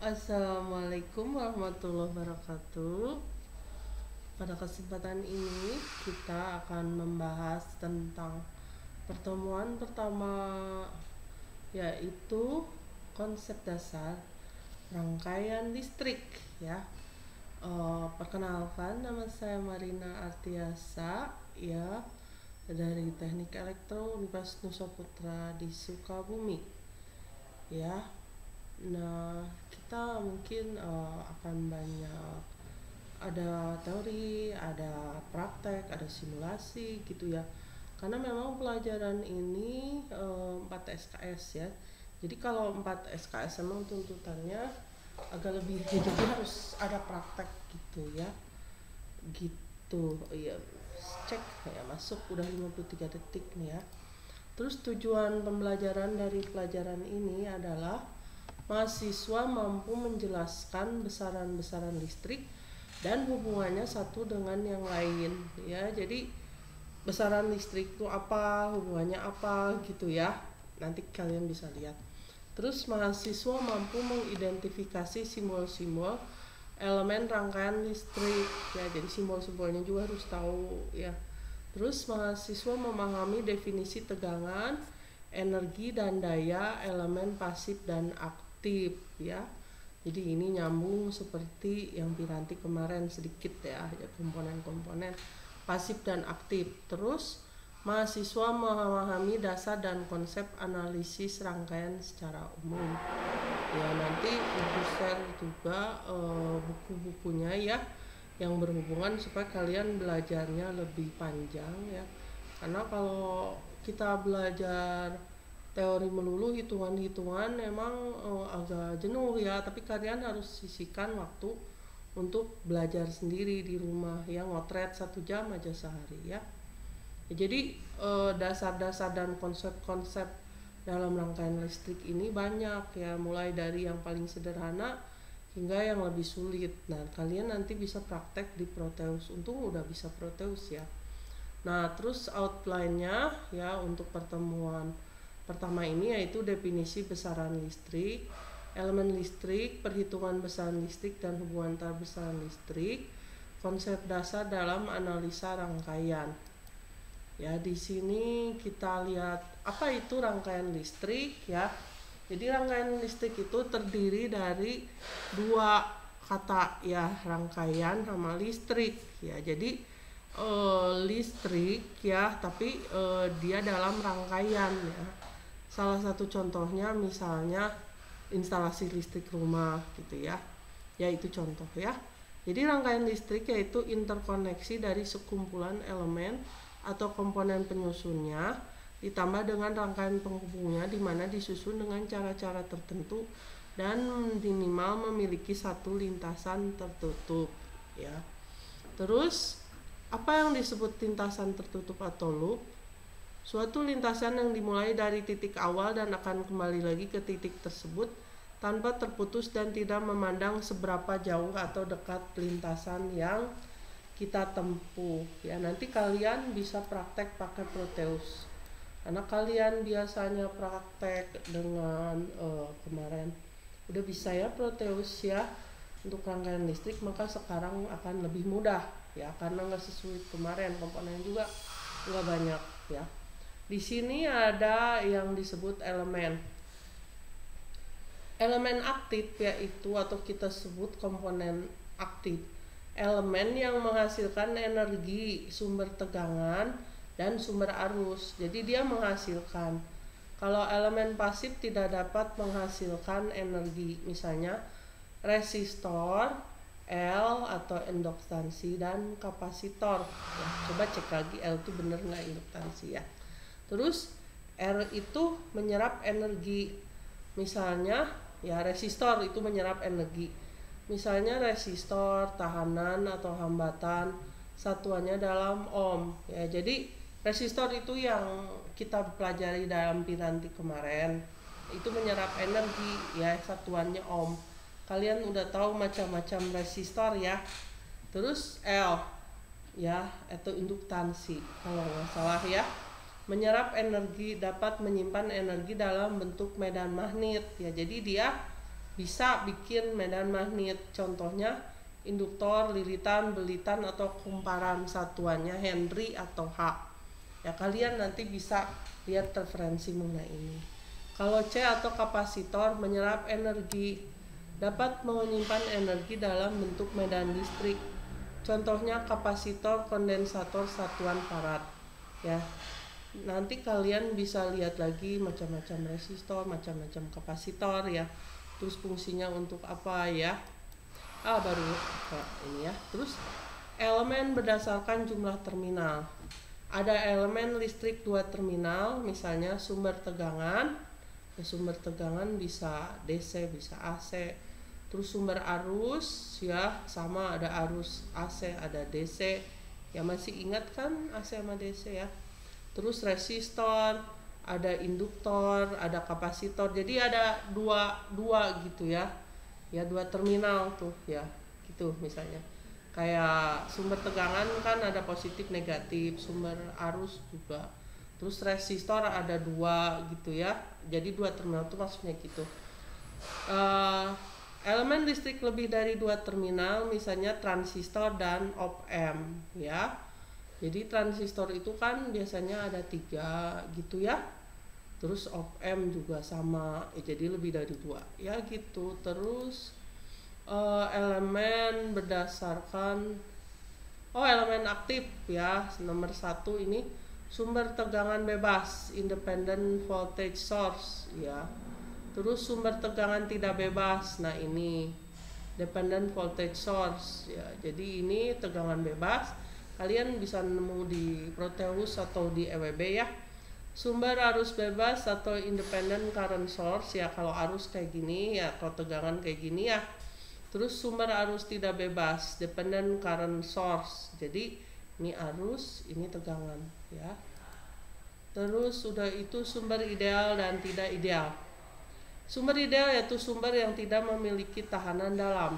Assalamualaikum warahmatullahi wabarakatuh. Pada kesempatan ini kita akan membahas tentang pertemuan pertama, yaitu konsep dasar rangkaian listrik ya. Perkenalkan, nama saya Marina Artiasa ya, dari Teknik Elektro Universitas Nusa Putra di Sukabumi ya. Nah, kita mungkin akan banyak ada teori, ada praktek, ada simulasi gitu ya. Karena memang pelajaran ini 4 SKS ya. Jadi kalau 4 SKS memang tuntutannya agak lebih, jadi harus ada praktek gitu ya. Gitu. Iya, cek ya, masuk udah 53 detik nih ya. Terus tujuan pembelajaran dari pelajaran ini adalah mahasiswa mampu menjelaskan besaran-besaran listrik dan hubungannya satu dengan yang lain ya. Jadi besaran listrik itu apa, hubungannya apa gitu ya. Nanti kalian bisa lihat. Terus mahasiswa mampu mengidentifikasi simbol-simbol elemen rangkaian listrik ya. Jadi simbol-simbolnya juga harus tahu ya. Terus mahasiswa memahami definisi tegangan, energi dan daya elemen pasif dan aktif ya. Jadi ini nyambung seperti yang Piranti kemarin sedikit ya komponen-komponen pasif dan aktif. Terus mahasiswa memahami dasar dan konsep analisis rangkaian secara umum ya. Nanti ibu share juga buku-bukunya ya yang berhubungan supaya kalian belajarnya lebih panjang ya. Karena kalau kita belajar teori melulu, hitungan-hitungan memang agak jenuh ya, tapi kalian harus sisihkan waktu untuk belajar sendiri di rumah ya, ngotret 1 jam aja sehari ya. Jadi dasar-dasar dan konsep-konsep dalam rangkaian listrik ini banyak ya, mulai dari yang paling sederhana hingga yang lebih sulit. Nah, kalian nanti bisa praktek di Proteus, untung udah bisa Proteus ya. Nah, terus outline-nya ya untuk pertemuan pertama ini yaitu definisi besaran listrik, elemen listrik, perhitungan besaran listrik dan hubungan antar besaran listrik, konsep dasar dalam analisa rangkaian. Ya, di sini kita lihat apa itu rangkaian listrik ya. Jadi rangkaian listrik itu terdiri dari 2 kata ya, rangkaian sama listrik ya. Jadi listrik ya, tapi dia dalam rangkaian ya. Salah satu contohnya misalnya instalasi listrik rumah gitu ya. Ya, itu contoh ya. Jadi rangkaian listrik yaitu interkoneksi dari sekumpulan elemen atau komponen penyusunnya ditambah dengan rangkaian penghubungnya, di mana disusun dengan cara-cara tertentu dan minimal memiliki satu lintasan tertutup ya. Terus apa yang disebut lintasan tertutup atau loop? Suatu lintasan yang dimulai dari titik awal dan akan kembali lagi ke titik tersebut tanpa terputus dan tidak memandang seberapa jauh atau dekat lintasan yang kita tempuh ya. Nanti kalian bisa praktek pakai Proteus karena kalian biasanya praktek dengan kemarin udah bisa ya Proteus ya untuk rangkaian listrik, maka sekarang akan lebih mudah ya karena nggak sesulit kemarin, komponen juga nggak banyak ya. Di sini ada yang disebut elemen aktif yaitu, atau kita sebut komponen aktif, elemen yang menghasilkan energi, sumber tegangan dan sumber arus. Jadi dia menghasilkan. Kalau elemen pasif tidak dapat menghasilkan energi, misalnya resistor, L atau induktansi dan kapasitor ya. Coba cek lagi L itu bener nggak induktansi ya. Terus R itu menyerap energi, misalnya ya resistor itu menyerap energi, misalnya resistor, tahanan atau hambatan, satuannya dalam ohm ya. Jadi resistor itu yang kita pelajari dalam Piranti kemarin, itu menyerap energi ya, satuannya ohm. Kalian udah tahu macam-macam resistor ya. Terus L ya, itu induktansi kalau nggak salah ya. Menyerap energi, dapat menyimpan energi dalam bentuk medan magnet ya. Jadi dia bisa bikin medan magnet. Contohnya induktor, lilitan, belitan, atau kumparan satuannya Henry atau H. Ya, kalian nanti bisa lihat referensi mengenai ini. Kalau C atau kapasitor, menyerap energi, dapat menyimpan energi dalam bentuk medan listrik. Contohnya kapasitor, kondensator, satuan farad. Ya, nanti kalian bisa lihat lagi macam-macam resistor, macam-macam kapasitor ya. Terus fungsinya untuk apa ya? Baru ini ya. Terus elemen berdasarkan jumlah terminal. Ada elemen listrik 2 terminal, misalnya sumber tegangan. Ya, sumber tegangan bisa DC, bisa AC. Terus sumber arus ya, sama ada arus AC, ada DC. Ya, masih ingat kan AC sama DC ya. Terus resistor, ada induktor, ada kapasitor. Jadi ada dua gitu ya. Ya, 2 terminal tuh ya. Gitu misalnya. Kayak sumber tegangan kan ada positif negatif, sumber arus juga. Terus resistor ada 2 gitu ya. Jadi 2 terminal itu maksudnya gitu. Elemen listrik lebih dari 2 terminal, misalnya transistor dan op-amp ya. Jadi transistor itu kan biasanya ada 3 gitu ya. Terus op-amp juga sama, jadi lebih dari 2 ya gitu. Terus elemen berdasarkan elemen aktif ya, nomor 1 ini sumber tegangan bebas, independent voltage source ya. Terus sumber tegangan tidak bebas, nah ini dependent voltage source ya. Jadi ini tegangan bebas, kalian bisa nemu di Proteus atau di EWB ya. Sumber arus bebas atau independent current source ya, kalau arus kayak gini ya, kalau tegangan kayak gini ya. Terus sumber arus tidak bebas, dependent current source. Jadi ini arus, ini tegangan ya. Terus sudah itu sumber ideal dan tidak ideal. Sumber ideal yaitu sumber yang tidak memiliki tahanan dalam.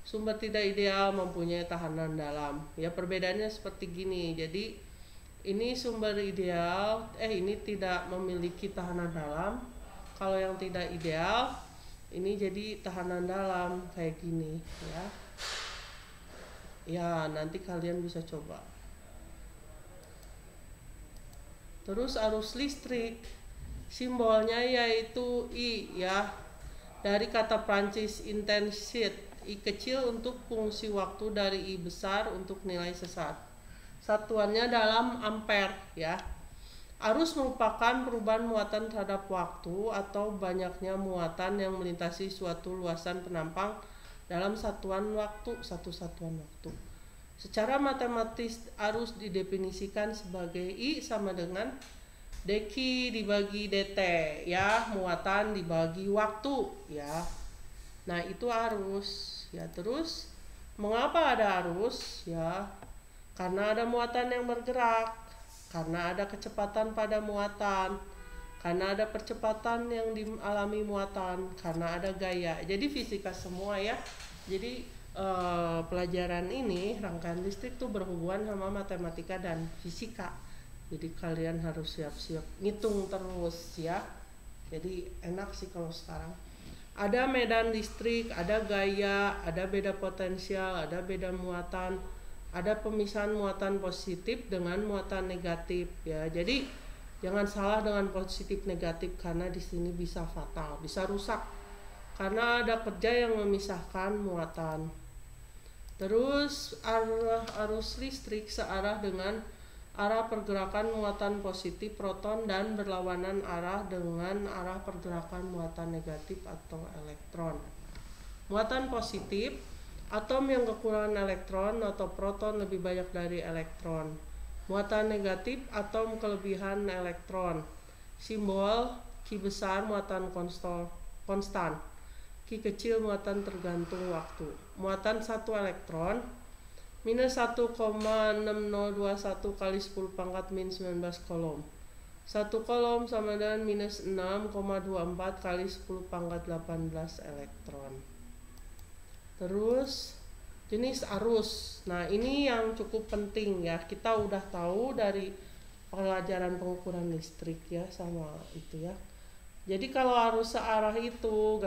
Sumber tidak ideal mempunyai tahanan dalam. Ya, perbedaannya seperti gini. Jadi ini sumber ideal, ini tidak memiliki tahanan dalam. Kalau yang tidak ideal, ini jadi tahanan dalam kayak gini ya. Ya, nanti kalian bisa coba. Terus arus listrik, simbolnya yaitu I ya. Dari kata Prancis intensite, I kecil untuk fungsi waktu dari I besar untuk nilai sesat. Satuannya dalam ampere ya. Arus merupakan perubahan muatan terhadap waktu atau banyaknya muatan yang melintasi suatu luasan penampang dalam satuan waktu, satu satuan waktu. Secara matematis arus didefinisikan sebagai I sama dengan dq dibagi dt ya, muatan dibagi waktu ya. Nah, itu arus ya. Terus mengapa ada arus ya? Karena ada muatan yang bergerak, karena ada kecepatan pada muatan, karena ada percepatan yang dialami muatan, karena ada gaya. Jadi fisika semua ya. Jadi pelajaran ini, rangkaian listrik tuh berhubungan sama matematika dan fisika. Jadi kalian harus siap-siap ngitung terus ya. Jadi enak sih kalau sekarang. Ada medan listrik, ada gaya, ada beda potensial, ada beda muatan, ada pemisahan muatan positif dengan muatan negatif ya. Jadi jangan salah dengan positif negatif, karena di sini bisa fatal, bisa rusak karena ada kerja yang memisahkan muatan. Terus arus listrik searah dengan arah pergerakan muatan positif proton dan berlawanan arah dengan arah pergerakan muatan negatif atau elektron. Muatan positif, atom yang kekurangan elektron atau proton lebih banyak dari elektron. Muatan negatif, atom kelebihan elektron. Simbol Q besar muatan konstan, Q kecil muatan tergantung waktu. Muatan 1 elektron minus 1,6021 kali 10 pangkat min 19 kolom. 1 kolom sama dengan minus 6,24 kali 10 pangkat 18 elektron. Terus jenis arus. Nah, ini yang cukup penting ya. Kita udah tahu dari pelajaran pengukuran listrik ya, sama itu ya. Jadi kalau arus searah itu